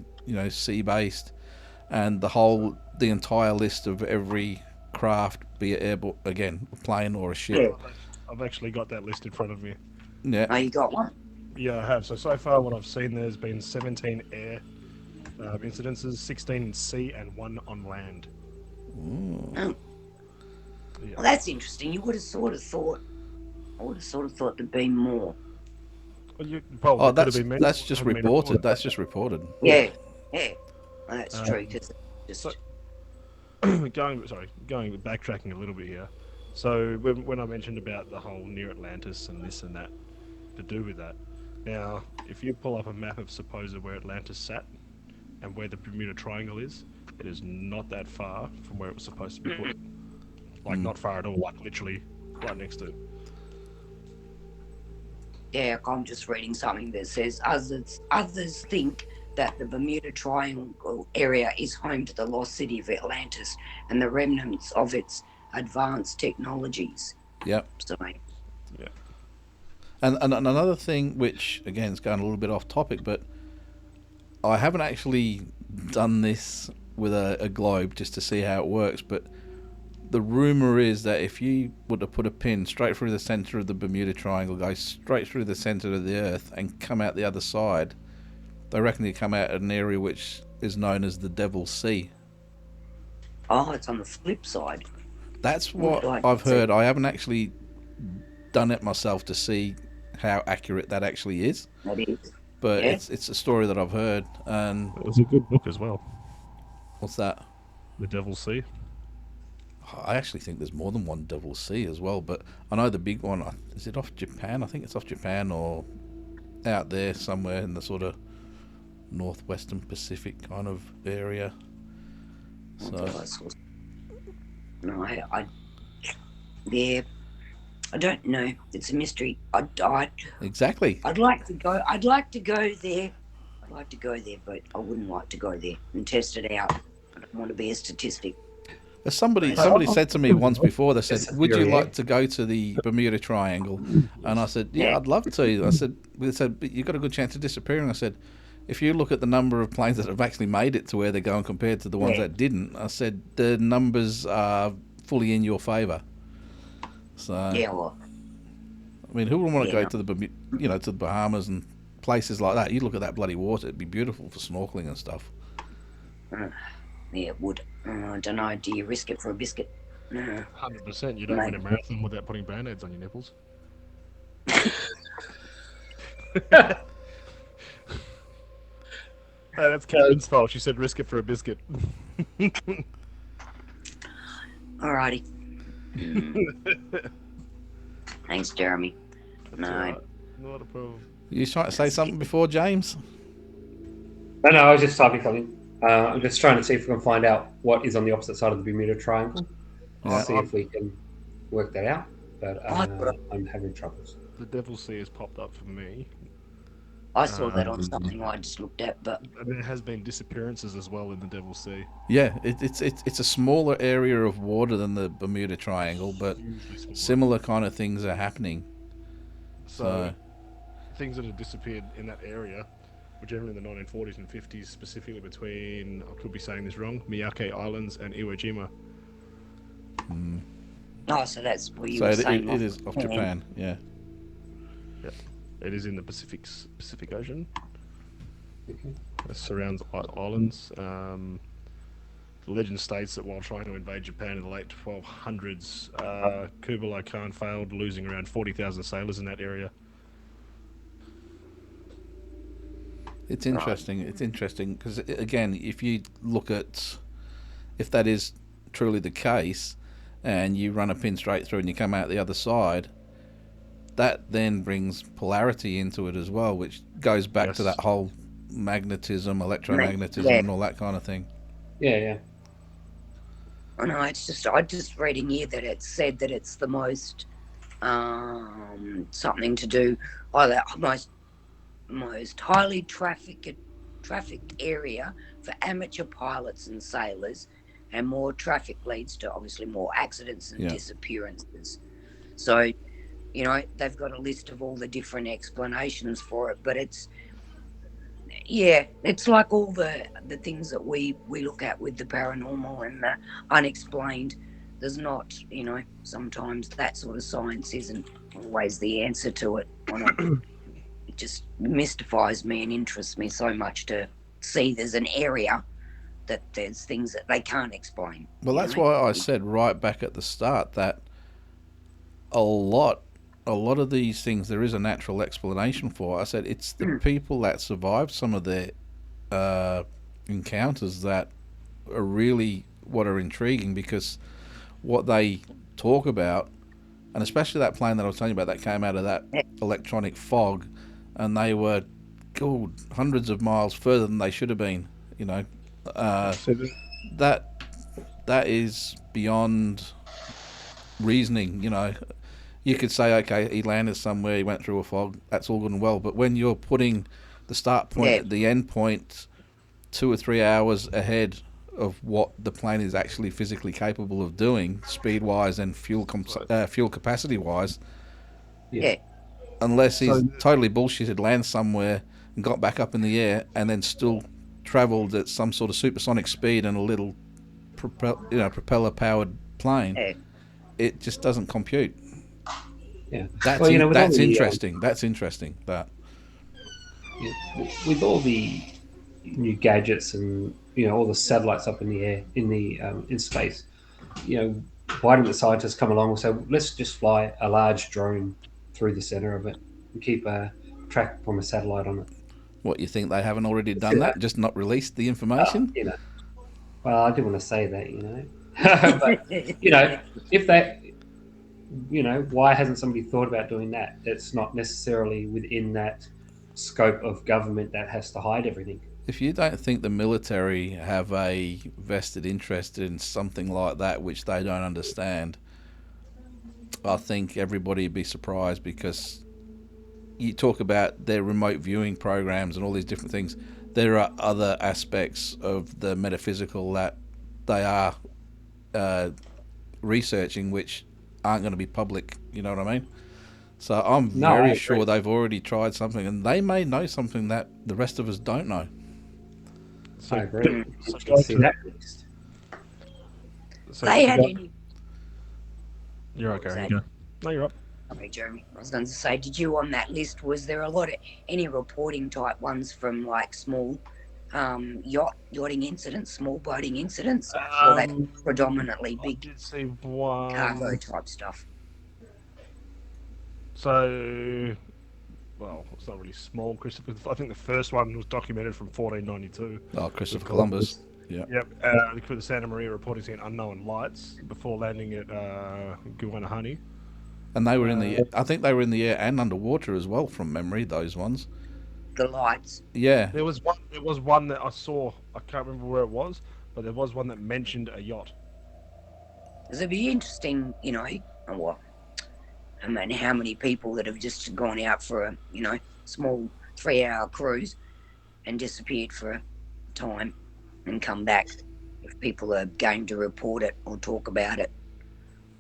sea based, and the entire list of every craft, be it airborne, again, a plane or a ship. I've actually got that list in front of me. Yeah. Oh, you got one? Yeah, I have. So far, what I've seen, there's been 17 air incidences, 16 in sea, and 1 on land. Oh. Yeah. Well, that's interesting. I would have sort of thought there'd be more. Well, that's just reported. That's just reported. Yeah. Well, that's true. Cause just backtracking a little bit here. So when I mentioned about the whole near Atlantis and this and that to do with that, now if you pull up a map of supposed where Atlantis sat and where the Bermuda Triangle is, it is not that far from where it was supposed to be put. Like not far at all, like literally right next to it. Yeah, I'm just reading something that says others think that the Bermuda Triangle area is home to the lost city of Atlantis and the remnants of its advanced technologies. Yep. So, yeah. And another thing, which again is going a little bit off topic, but I haven't actually done this with a globe just to see how it works, but the rumor is that if you were to put a pin straight through the center of the Bermuda Triangle, go straight through the center of the Earth and come out the other side, they reckon you come out at an area which is known as the Devil's Sea. Oh, it's on the flip side. That's what I've heard. I haven't actually done it myself to see how accurate that actually is. That is. But it's a story that I've heard. And it was a good book as well. What's that? The Devil's Sea. I actually think there's more than one Devil's Sea as well, but I know the big one, is it off Japan? I think it's off Japan or out there somewhere in the sort of northwestern Pacific kind of area. So no, I don't know. It's a mystery. Exactly. I'd like to go there. But I wouldn't like to go there and test it out. I don't want to be a statistic. Somebody said to me once before, they said, would you like to go to the Bermuda Triangle? And I said, yeah, I'd love to. They said, but you've got a good chance of disappearing. I said, if you look at the number of planes that have actually made it to where they're going compared to the ones that didn't, I said, the numbers are fully in your favour. So, yeah, well, I mean, who would want to go to the to the Bahamas and places like that? You look at that bloody water; it'd be beautiful for snorkeling and stuff. Yeah, it would. I don't know. Do you risk it for a biscuit? No. 100%. You don't win a marathon without putting band-aids on your nipples. Hey, that's Karen's fault. She said risk it for a biscuit. Alrighty. Thanks, Jeremy. That's all right. Not a problem. You trying to say something before, James? No, I was just typing something. I'm just trying to see if we can find out what is on the opposite side of the Bermuda Triangle. See if we can work that out. But I'm having troubles. The Devil's Sea has popped up for me. I saw that on something I just looked at, but there has been disappearances as well in the Devil's Sea. Yeah, it's a smaller area of water than the Bermuda Triangle, but similar kind of things are happening. So things that have disappeared in that area were generally in the 1940s and 50s, specifically between, I could be saying this wrong, Miyake Islands and Iwo Jima. Oh, so that's where you were saying. It is off Japan, yeah. Yeah. It is in the Pacific Ocean. It surrounds islands. The legend states that while trying to invade Japan in the late 1200s, Kublai Khan failed, losing around 40,000 sailors in that area. It's interesting. It's interesting because, again, if you look at if that is truly the case, and you run a pin straight through and you come out the other side, that then brings polarity into it as well, which goes back to that whole magnetism, electromagnetism, and all that kind of thing. Yeah. I know. It's just I just reading here that it said that it's the most something to do, most most highly trafficked area for amateur pilots and sailors, and more traffic leads to obviously more accidents and disappearances. So, they've got a list of all the different explanations for it, but it's like all the things that we look at with the paranormal and the unexplained. There's not, sometimes that sort of science isn't always the answer to it. It just mystifies me and interests me so much to see there's an area that there's things that they can't explain. Well, that's why I said right back at the start that a lot of these things there is a natural explanation for. I said it's the people that survived some of their encounters that are really what are intriguing, because what they talk about, and especially that plane that I was telling you about that came out of that electronic fog, and they were hundreds of miles further than they should have been. That is beyond reasoning. You could say, okay, he landed somewhere, he went through a fog, that's all good and well, but when you're putting the start point at the end point 2 or 3 hours ahead of what the plane is actually physically capable of doing, speed-wise and fuel capacity-wise, unless he's totally bullshitted, lands somewhere and got back up in the air and then still travelled at some sort of supersonic speed in a little propeller-powered plane, it just doesn't compute. Yeah, that's interesting. That's interesting. That with all the new gadgets and all the satellites up in the air in space, why didn't the scientists come along and say, let's just fly a large drone through the center of it and keep a track from a satellite on it? What, you think they haven't already done that? Just not released the information? Well, I didn't want to say that, but if they. Why hasn't somebody thought about doing that? It's not necessarily within that scope of government that has to hide everything. If you don't think the military have a vested interest in something like that, which they don't understand, I think everybody would be surprised, because you talk about their remote viewing programs and all these different things. There are other aspects of the metaphysical that they are researching, which aren't going to be public, you know what I mean? So I'm very sure they've already tried something, and they may know something that the rest of us don't know. I agree. They had any... You're okay. No, you're up. Okay, Jeremy. I was going to say, did you on that list, was there a lot of any reporting type ones from like small yachting incidents, small boating incidents, or that predominantly big cargo type stuff? So, well, it's not really small, Christopher. I think the first one was documented from 1492. Oh, Christopher Columbus. Yeah. Yep. The Santa Maria reporting seeing unknown lights before landing at Guanahani. And they were in the air. I think they were in the air and underwater as well, from memory, those ones. The lights. Yeah. There was one that I saw. I can't remember where it was, but there was one that mentioned a yacht. It'd be interesting, I mean, how many people that have just gone out for a, small 3-hour cruise and disappeared for a time and come back, if people are going to report it or talk about it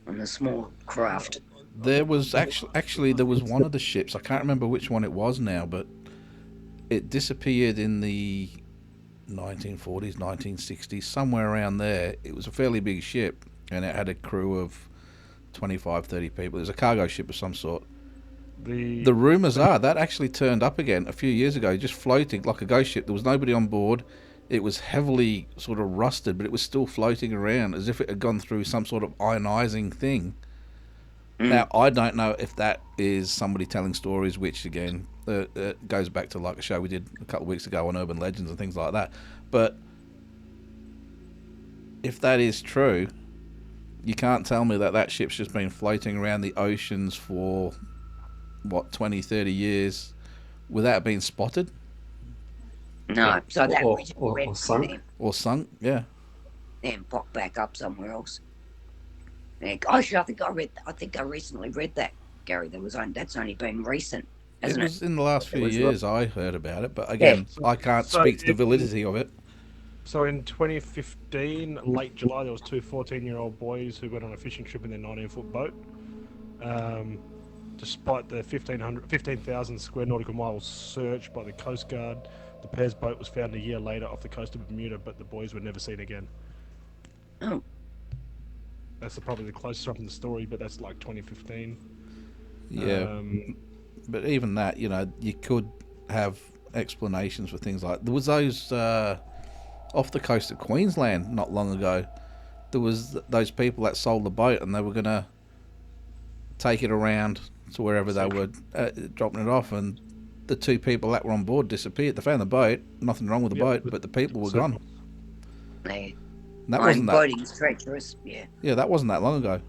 on a small craft. There was actually there was one of the ships, I can't remember which one it was now, but it disappeared in the 1940s, 1960s, somewhere around there. It was a fairly big ship, and it had a crew of 25, 30 people. It was a cargo ship of some sort. The rumours are that actually turned up again a few years ago, just floating like a ghost ship. There was nobody on board. It was heavily sort of rusted, but it was still floating around as if it had gone through some sort of ionizing thing. Now, I don't know if that is somebody telling stories, which again goes back to like a show we did a couple of weeks ago on urban legends and things like that. But if that is true, you can't tell me that that ship's just been floating around the oceans for, 20, 30 years without being spotted? No, so that or sunk. Or sunk, yeah. And pop back up somewhere else. Yeah, gosh, I think I recently read that, Gary. That's only been recent. It was in the last few years I heard about it, but Yeah. again, I can't speak to the validity of it. So in 2015, late July, there was two 14-year-old boys who went on a fishing trip in their 19-foot boat. Despite the 15,000 square nautical miles search by the Coast Guard, the pair's boat was found a year later off the coast of Bermuda, but the boys were never seen again. Oh. That's probably the closest up in the story, but that's like 2015. Yeah, but even that, you know, you could have explanations for things like there was those off the coast of Queensland not long ago. There was those people that sold the boat and they were gonna take it around to wherever they were dropping it off, and the two people that were on board disappeared. They found the boat, nothing wrong with the boat, but the people were gone. Yeah. That wasn't that. Boating's treacherous. Yeah. Yeah, that wasn't that long ago.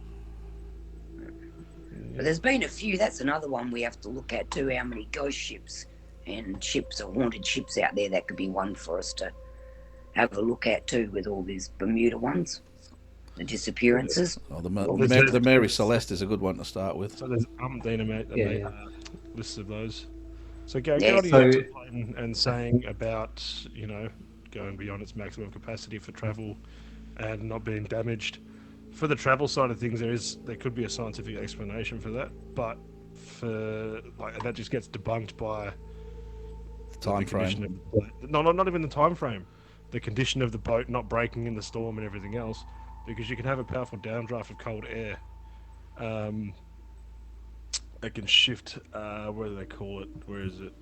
But there's been a few. That's another one we have to look at too. How many ghost ships and ships or haunted ships out there? That could be one for us to have a look at too, with all these Bermuda ones, the disappearances. Oh, the Mary Celeste is a good one to start with. So there's lists of those. So going Yeah, on the airplane and saying about, you know, going beyond its maximum capacity for travel and not being damaged. For the travel side of things, there could be a scientific explanation for that, but that just gets debunked by the time frame. Not even the time frame. The condition of the boat not breaking in the storm and everything else, because you can have a powerful downdraft of cold air. It can shift. What do they call it? Where is it?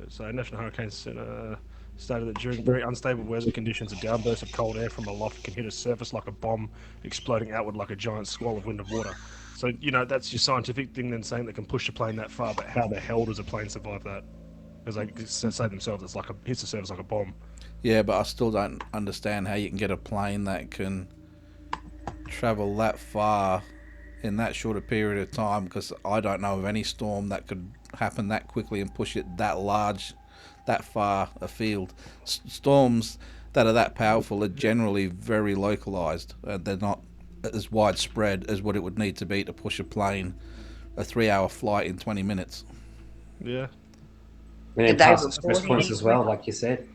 So National Hurricane Center stated that during very unstable weather conditions, a downburst of cold air from aloft can hit a surface like a bomb, exploding outward like a giant squall of wind and water. So, you know, that's your scientific thing then, saying that can push the plane that far, but how the hell does a plane survive that? As they say themselves, it's like hits the surface like a bomb. Yeah, but I still don't understand how you can get a plane that can travel that far in that short a period of time, because I don't know of any storm that could happen that quickly and push it that large, that far afield. Storms that are that powerful are generally very localized. They're not as widespread as what it would need to be to push a plane a 3-hour flight in 20 minutes. Yeah. And it passes express points as well, like you said.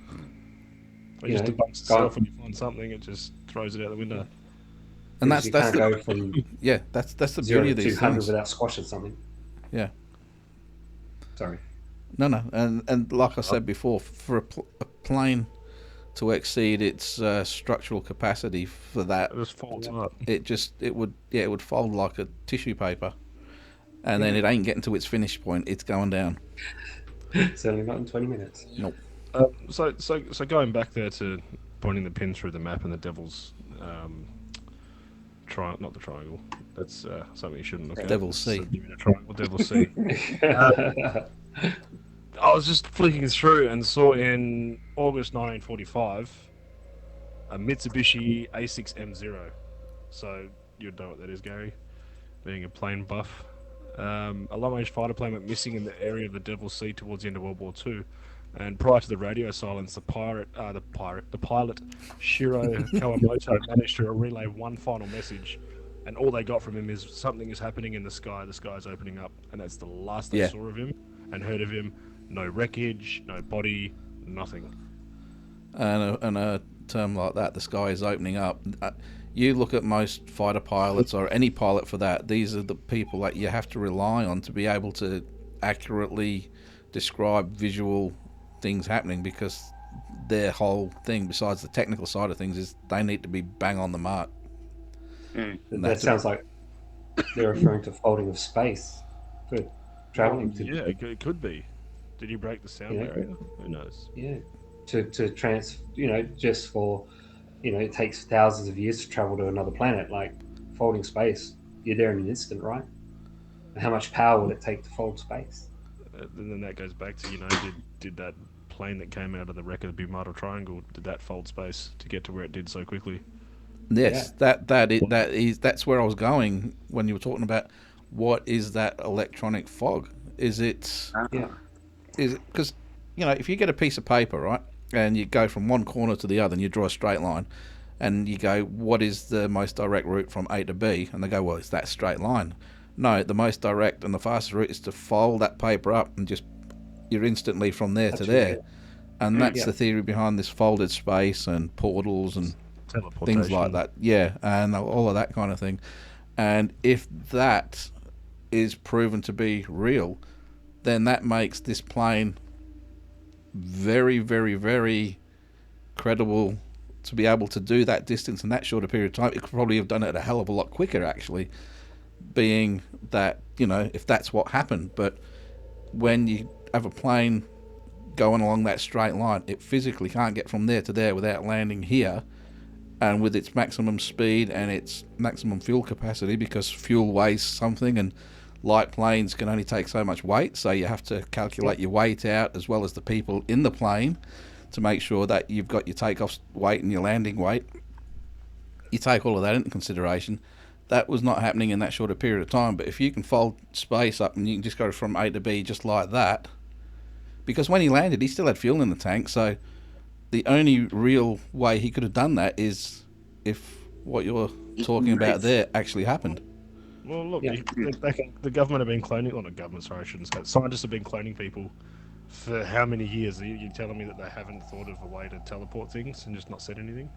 It just debunks itself when you find something, it just throws it out the window. And that's the that's the beauty of these 200 things. without squashing something. Yeah. Sorry. No, and like I said before, for a plane to exceed its structural capacity for that, it just folds up. It would fold like a tissue paper, and then it ain't getting to its finish point. It's going down. Certainly not in 20 minutes. Nope. So going back there to pointing the pin through the map and the devil's not the triangle. That's something you shouldn't look at. Devil's Sea. Triangle, Devil's Sea. I was just flicking through and saw in August 1945 a Mitsubishi A6M0. So you'd know what that is, Gary, being a plane buff. A long-range fighter plane went missing in the area of the Devil's Sea towards the end of World War II. And prior to the radio silence, the pilot Shiro Kawamoto managed to relay one final message, and all they got from him is something is happening in the sky. The sky is opening up, and that's the last they saw of him and heard of him. No wreckage, no body, nothing. And a term like that, the sky is opening up. You look at most fighter pilots, or any pilot for that, these are the people that you have to rely on to be able to accurately describe visual things happening, because their whole thing, besides the technical side of things, is they need to be bang on the mark. That sounds like they're referring to folding of space for traveling to. Yeah, it could be. Did you break the sound barrier? Who knows? Yeah, to just for, it takes thousands of years to travel to another planet. Like folding space, you're there in an instant, right? How much power will it take to fold space? And then that goes back to, did that plane that came out of the wreck of the Bermuda Triangle, did that fold space to get to where it did so quickly? Yes, that's where I was going when you were talking about what is that electronic fog? Is it because if you get a piece of paper, right, and you go from one corner to the other and you draw a straight line, and you go, what is the most direct route from A to B? And they go, well, it's that straight line. No, the most direct and the fastest route is to fold that paper up and just you're instantly from there to there. And that's the theory behind this folded space and portals and things like that. Yeah, and all of that kind of thing. And if that is proven to be real, then that makes this plane very, very, very credible to be able to do that distance in that shorter period of time. It could probably have done it a hell of a lot quicker, actually, being that, if that's what happened. But when you have a plane going along that straight line, it physically can't get from there to there without landing here, and with its maximum speed and its maximum fuel capacity, because fuel weighs something and light planes can only take so much weight, so you have to calculate your weight out as well as the people in the plane to make sure that you've got your takeoff weight and your landing weight. You take all of that into consideration. That was not happening in that shorter period of time. But if you can fold space up and you can just go from A to B just like that, because when he landed, he still had fuel in the tank, so the only real way he could have done that is if what you're talking about there actually happened. Well, look, the government have been cloning, or not government, sorry, I shouldn't say it. Scientists have been cloning people for how many years? Are you telling me that they haven't thought of a way to teleport things and just not said anything?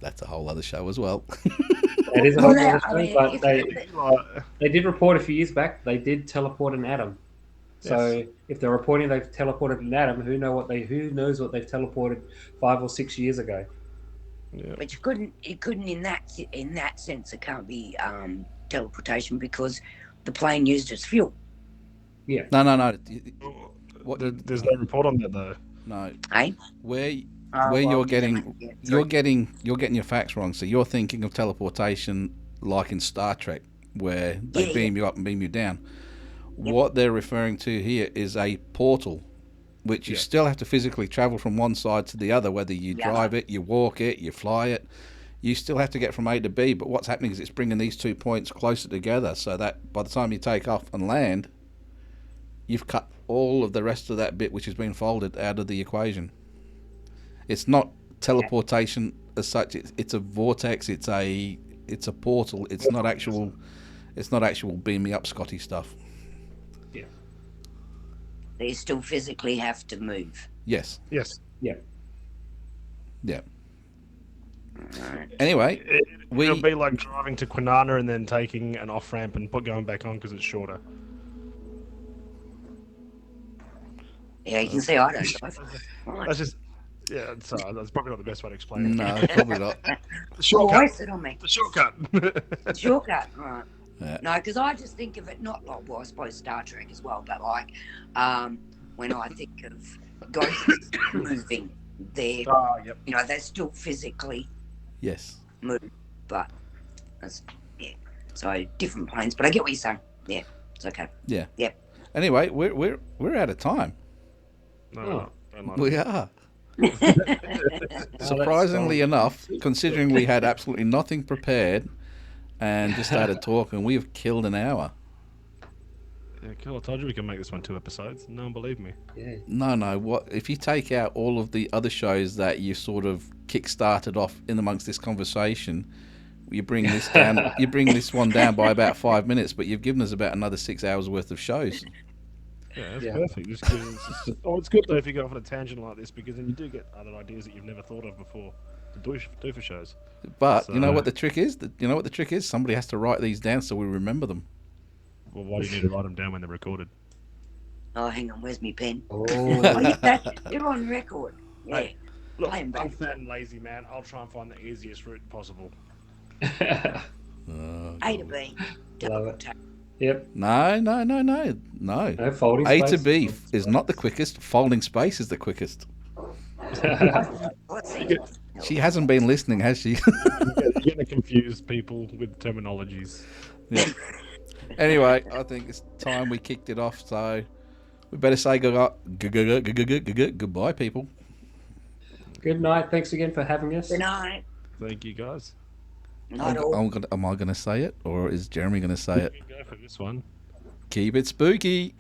That's a whole other show as well. It is a whole other show, but they did report a few years back, they did teleport an atom. So if they're reporting they've teleported an atom, who knows what they've teleported 5 or 6 years ago? Yeah. But it couldn't in that sense. It can't be teleportation because the plane used its fuel. Yeah. No. There's no report on that though. No. Hey. Where you're getting your facts wrong. So you're thinking of teleportation like in Star Trek, where they beam you up and beam you down. Yep. What they're referring to here is a portal, which you still have to physically travel from one side to the other, whether you drive it, you walk it, you fly it. You still have to get from A to B, but what's happening is it's bringing these 2 points closer together so that by the time you take off and land, you've cut all of the rest of that bit which has been folded out of the equation. It's not teleportation as such. It's a vortex. It's a portal. It's not actual beam me up Scotty stuff. Yeah. They still physically have to move. Yes. Yeah. Yeah. Right. Anyway, it'll be like driving to Kwinana and then taking an off ramp and going back on because it's shorter. Yeah, you can see I don't drive. Right. That's just. Yeah, that's probably not the best way to explain it. No, probably not. The shortcut. Wasted on me. The shortcut. The shortcut, right. Yeah. No, because I just think of it not like, well, I suppose Star Trek as well, but like when I think of ghosts moving, they're, they're still physically move, but that's, so different planes. But I get what you're saying. Yeah, it's okay. Yeah. Yep. Anyway, we're out of time. No, we are. Surprisingly enough, considering we had absolutely nothing prepared and just started talking, we've killed an hour. Yeah, cool. I told you we can make this one 2 episodes. No one believed me. Yeah. No. What if you take out all of the other shows that you sort of kick-started off in amongst this conversation? You bring this down. You bring this one down by about 5 minutes, but you've given us about another 6 hours worth of shows. Yeah, that's perfect. It's good though if you go off on a tangent like this, because then you do get other ideas that you've never thought of before to do for shows. But you know what the trick is? Somebody has to write these down so we remember them. Well, why do you need to write them down when they're recorded? Oh, hang on, where's me pen? Oh. You're on record. Yeah. Hey, look, I'm fat and lazy, man. I'll try and find the easiest route possible. A to B. Love it. Yep. No. Folding A space. to B is not the quickest. Folding space is the quickest. She hasn't been listening, has she? You're going to confuse people with terminologies. Yeah. Anyway, I think it's time we kicked it off, so we better say goodbye, people. Good night. Thanks again for having us. Good night. Thank you, guys. Am I going to say it, or is Jeremy going to say it? Go for this one. Keep it spooky.